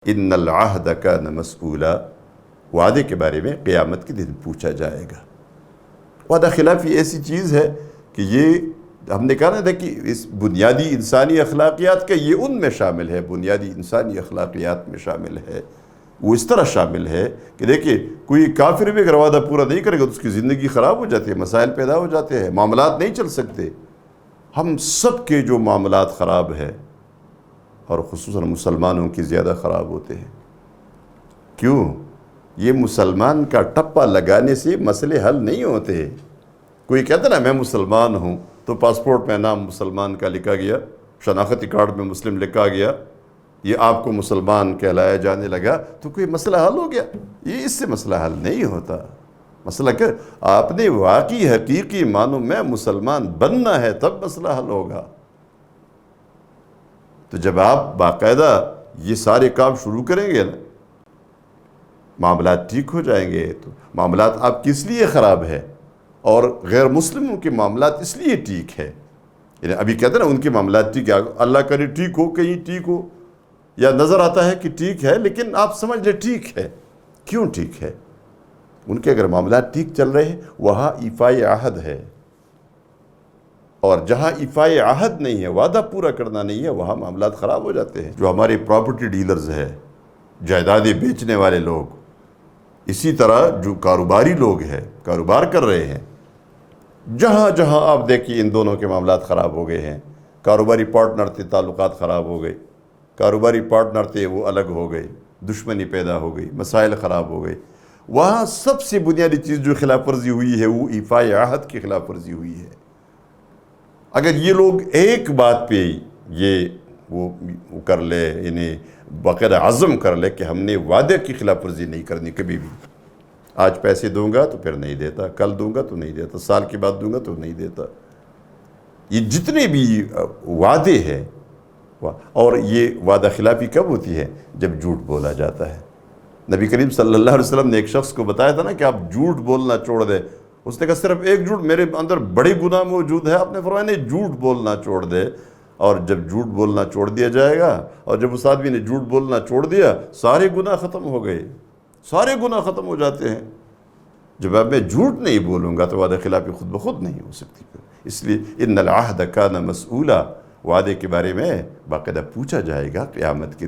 ان العہد کان مسئولا، وعدے کے بارے میں قیامت کے دن پوچھا جائے گا۔ وعدہ خلافی ایسی چیز ہے کہ یہ ہم نے کہا نا تھا کہ اس بنیادی انسانی اخلاقیات کا یہ ان میں شامل ہے، بنیادی انسانی اخلاقیات میں شامل ہے۔ وہ اس طرح شامل ہے کہ دیکھیں کوئی کافر بھی اگر وعدہ پورا نہیں کرے گا تو اس کی زندگی خراب ہو جاتی ہے، مسائل پیدا ہو جاتے ہیں، معاملات نہیں چل سکتے۔ ہم سب کے جو معاملات خراب ہے اور خصوصاً مسلمانوں کی زیادہ خراب ہوتے ہیں۔ کیوں؟ یہ مسلمان کا ٹپا لگانے سے مسئلے حل نہیں ہوتے۔ کوئی کہتا نا میں مسلمان ہوں تو پاسپورٹ میں نام مسلمان کا لکھا گیا، شناختی کارڈ میں مسلم لکھا گیا، یہ آپ کو مسلمان کہلایا جانے لگا تو کوئی مسئلہ حل ہو گیا؟ یہ اس سے مسئلہ حل نہیں ہوتا۔ مسئلہ کہ آپ نے واقعی حقیقی معنوں میں مسلمان بننا ہے، تب مسئلہ حل ہوگا۔ تو جب آپ باقاعدہ یہ سارے کام شروع کریں گے نا، معاملات ٹھیک ہو جائیں گے۔ تو معاملات آپ کس لیے خراب ہے اور غیر مسلموں کے معاملات اس لیے ٹھیک ہے؟ یعنی ابھی کہتے ہیں نا ان کے معاملات ٹھیک ہے، اللہ کرے ٹھیک ہو، کہیں ٹھیک ہو، یا نظر آتا ہے کہ ٹھیک ہے لیکن آپ سمجھ لیں ٹھیک ہے۔ کیوں ٹھیک ہے؟ ان کے اگر معاملات ٹھیک چل رہے ہیں وہاں ایفائے عہد ہے، اور جہاں ایفائے عہد نہیں ہے، وعدہ پورا کرنا نہیں ہے، وہاں معاملات خراب ہو جاتے ہیں۔ جو ہمارے پراپرٹی ڈیلرز ہیں، جائیدادیں بیچنے والے لوگ، اسی طرح جو کاروباری لوگ ہیں، کاروبار کر رہے ہیں، جہاں جہاں آپ دیکھیے ان دونوں کے معاملات خراب ہو گئے ہیں، کاروباری پارٹنر تھے تعلقات خراب ہو گئے، کاروباری پارٹنر تھے وہ الگ ہو گئے، دشمنی پیدا ہو گئی، مسائل خراب ہو گئے، وہاں سب سے بنیادی چیز جو خلاف ورزی ہوئی ہے وہ ایفائے عہد کی خلاف ورزی ہوئی ہے۔ اگر یہ لوگ ایک بات پہ یہ وہ کر لے، یعنی باقاعدہ عزم کر لے کہ ہم نے وعدے کی خلاف ورزی نہیں کرنی کبھی بھی، آج پیسے دوں گا تو پھر نہیں دیتا، کل دوں گا تو نہیں دیتا، سال کے بعد دوں گا تو نہیں دیتا، یہ جتنے بھی وعدے ہیں، اور یہ وعدہ خلافی کب ہوتی ہے؟ جب جھوٹ بولا جاتا ہے۔ نبی کریم صلی اللہ علیہ وسلم نے ایک شخص کو بتایا تھا نا کہ آپ جھوٹ بولنا چھوڑ دے، اس نے کہا صرف ایک جھوٹ، میرے اندر بڑی گناہ موجود ہے، آپ نے فرمایا نہیں، جھوٹ بولنا چھوڑ دے۔ اور جب جھوٹ بولنا چھوڑ دیا جائے گا، اور جب اس آدمی نے جھوٹ بولنا چھوڑ دیا، سارے گناہ ختم ہو گئے، سارے گناہ ختم ہو جاتے ہیں۔ جب اب میں جھوٹ نہیں بولوں گا تو وعدہ خلافی خود بخود نہیں ہو سکتی۔ اس لیے ان العہد کان مسئولا، وعدے کے بارے میں باقاعدہ پوچھا جائے گا قیامت کے